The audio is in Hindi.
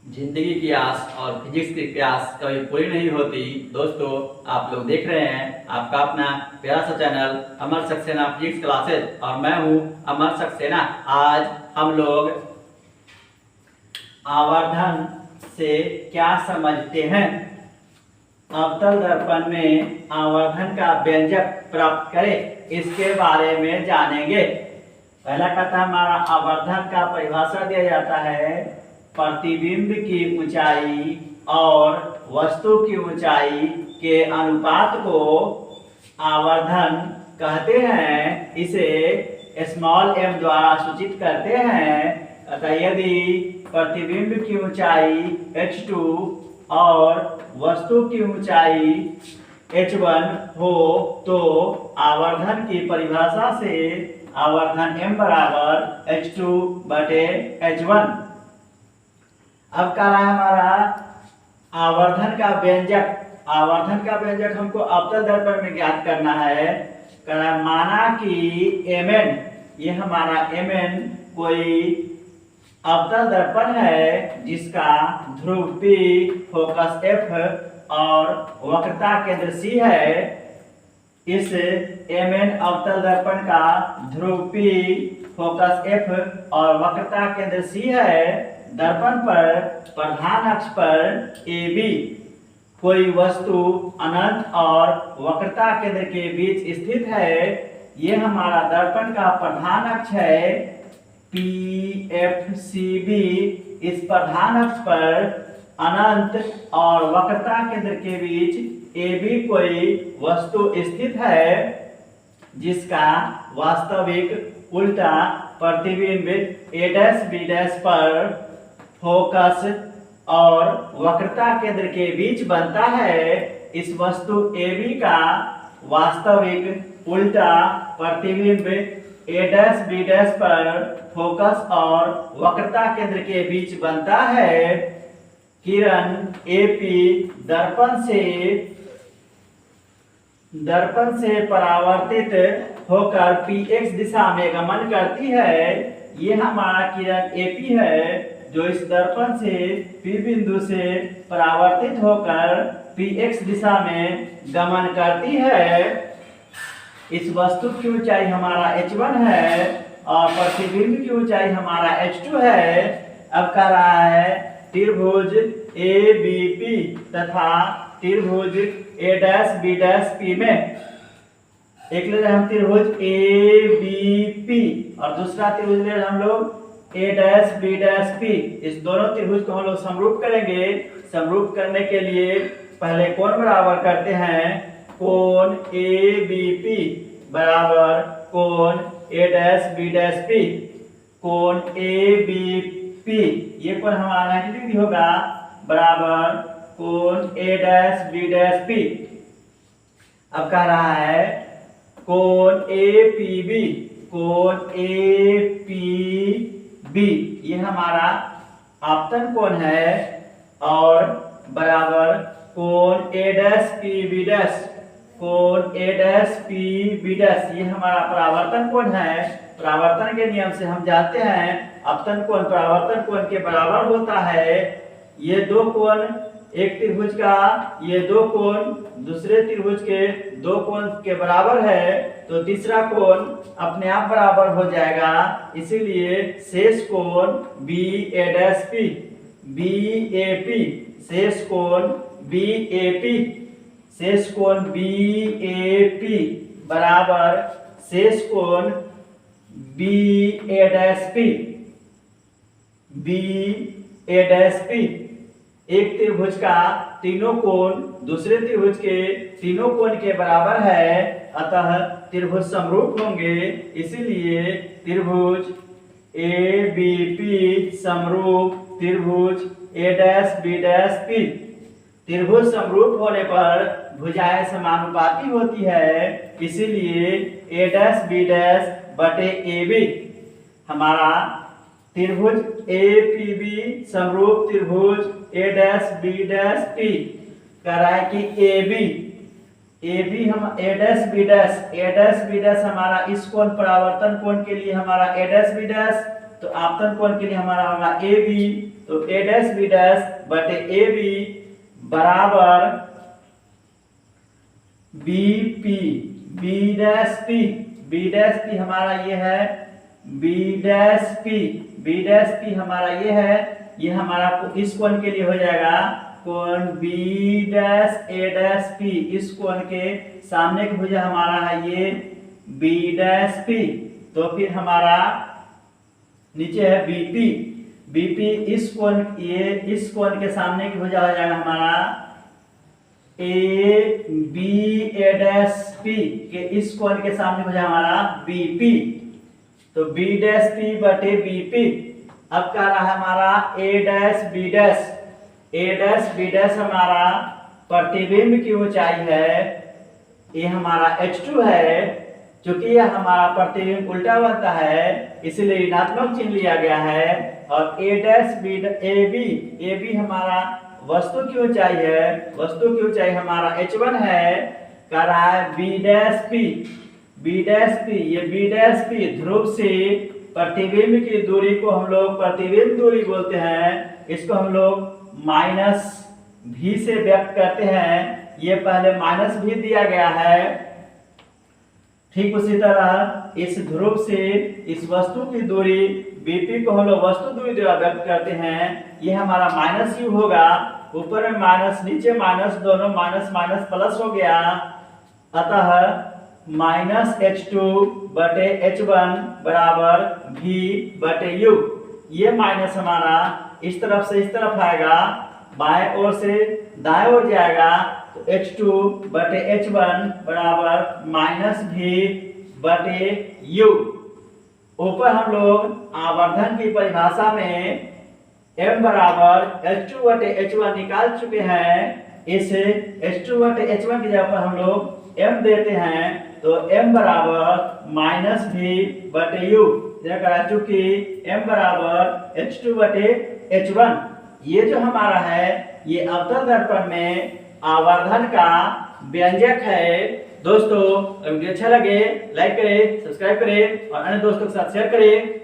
जिंदगी की आस और फिजिक्स की प्यास कभी पूरी नहीं होती। दोस्तों, आप लोग देख रहे हैं आपका अपना प्यारा सा चैनल अमर सक्सेना फिजिक्स क्लासेस और मैं हूं अमर सक्सेना। आज हम लोग आवर्धन से क्या समझते हैं, अवतल दर्पण में आवर्धन का व्यंजक प्राप्त करें, इसके बारे में जानेंगे। पहला कथा हमारा आवर्धन का परिभाषा दिया जाता है, प्रतिबिंब की ऊंचाई और वस्तु की ऊंचाई के अनुपात को आवर्धन कहते हैं। इसे स्मॉल m द्वारा सूचित करते हैं। अतः यदि प्रतिबिंब की ऊंचाई h2 और वस्तु की ऊंचाई h1 हो तो आवर्धन की परिभाषा से आवर्धन m बराबर h2/h1। अब कह रहा है हमारा आवर्धन का व्यंजक। आवर्धन का व्यंजक हमको अवतल दर्पण में ज्ञात करना है। कह रहा है माना कि mn, ये हमारा mn कोई अवतल दर्पण है जिसका ध्रुव P, फोकस F और वक्रता केंद्र C है। इस mn अवतल दर्पण का ध्रुव P, फोकस F और वक्रता केंद्र C है। दर्पण पर प्रधान अक्ष पर AB कोई वस्तु अनंत और वक्रता केंद्र के बीच स्थित है। ये हमारा दर्पण का प्रधान अक्ष है PFCB। इस प्रधान अक्ष पर अनंत और वक्रता केंद्र के बीच AB कोई वस्तु स्थित है जिसका वास्तविक उल्टा प्रतिबिंब A', B' पर फोकस और वक्रता केंद्र के बीच बनता है। इस वस्तु AB का वास्तविक उल्टा प्रतिबिंब A', B' पर फोकस और वक्रता केंद्र के बीच बनता है। किरण AP दर्पण से परावर्तित होकर PX दिशा में गमन करती है। ये हमारा किरण AP है जो इस दर्पण से P बिंदु से परावर्तित होकर PX दिशा में गमन करती है। इस वस्तु की ऊंचाई हमारा h1 है और प्रतिबिंब की ऊंचाई हमारा h2 है। अब कह रहा है त्रिभुज ABP तथा त्रिभुज A', B' में एक ले रहे हम त्रिभुज ABP और दूसरा त्रिभुज ले रहे हम लोग A', B', P। इस दोनों त्रिभुज को हम लोग समरूप करेंगे। समरूप करने के लिए पहले कोण बराबर करते हैं। कोण ABP बराबर कोण A', B' P। कोण ABP ये कोण हमारा 90 डिग्री होगा बराबर कोण A', B' P। अब कह रहा है कोण APB, कोण APB ये हमारा आपतन कोण है और बराबर कोण A', कोण A', ये हमारा परावर्तन कोण है। परावर्तन के नियम से हम जानते हैं अपतन कोण परावर्तन कोण के बराबर होता है। ये दो कोण एक त्रिभुज का, ये दो कोण दूसरे त्रिभुज के दो कोण के बराबर है तो तीसरा कोण अपने आप बराबर हो जाएगा। इसीलिए शेष कोण BA'P, BAP, शेष कोण BAP, शेष कोण BAP बराबर शेष कोण BA'P, BA'P। एक त्रिभुज का तीनों कोण दूसरे त्रिभुज के तीनों कोण के बराबर है, अतः त्रिभुज समरूप होंगे। इसीलिए त्रिभुज ABP समरूप त्रिभुज A', B' P। त्रिभुज समरूप होने पर भुजाएं समानुपाती होती है। इसीलिए A', B' AB हमारा त्रिभुज APB समरूप त्रिभुज A', B' P। कह रहा है कि AB हम A', B' हमारा इस कोण परावर्तन कोण के लिए हमारा A', B', तो आपतन कोण के लिए हमारा होगा AB तो ए डैश बी डैश बटे ए बी बराबर B P, B dash P हमारा ये है, बी डैश पी हमारा ये है, ये हमारा इस कोण के लिए हो जाएगा कोण बी डैश ए डैश पी, इस कोण के सामने की भुजा हमारा है ये बी डैश पी, तो फिर हमारा नीचे है बीपी इस कोण, ये इस कोण के सामने की भुजा हो जाएगा हमारा A B A dash P के इस कोण के सामने भुजा हमारा बीपी, तो बी डैश पी बटे बीपी। अब क्या रहा हमारा ए डैश बी डैश हमारा प्रतिबिंब की ऊंचाई है, ये हमारा h2 है, क्योंकि यह हमारा प्रतिबिंब उल्टा बनता है इसलिए ऋणात्मक चिन्ह लिया गया है। और ए डैश बी ए बी हमारा वस्तु की ऊंचाई है, वस्तु की ऊंचाई हमारा h1 है, कर रहा है बी डैश पी, ये बी डैश पी ध्रुव से प्रतिबिंब की दूरी को हम लोग प्रतिबिंब दूरी बोलते हैं, इसको हम लोग माइनस भी से व्यक्त करते हैं, ये पहले माइनस भी दिया गया है। ठीक उसी तरह इस ध्रुव से इस वस्तु की दूरी बीपी को हम लोग वस्तु दूरी द्वारा व्यक्त करते हैं, ये हमारा माइनस यू होगा, ऊपर में माइनस नीचे माइनस, दोनों माइनस माइनस प्लस हो गया, अतः माइनस h2 बटे h1 बराबर v बटे u। ये माइनस हमारा इस तरफ से इस तरफ आएगा, बाएं ओर से दाएं ओर जाएगा, तो h2 बटे h1 बराबर माइनस v बटे u। ऊपर हम लोग आवर्धन की परिभाषा में m बराबर h2 बटे h1 निकाल चुके हैं, इस h2 बटे h1 की जगह पर हम लोग m देते हैं, तो m बराबर माइनस v बटे u, चूंकि m बराबर h2 बटे h1। ये जो हमारा है ये अवतल दर्पण में आवर्धन का व्यंजक है। दोस्तों वीडियो अच्छा लगे लाइक करें, सब्सक्राइब करें और अन्य दोस्तों के साथ शेयर करें।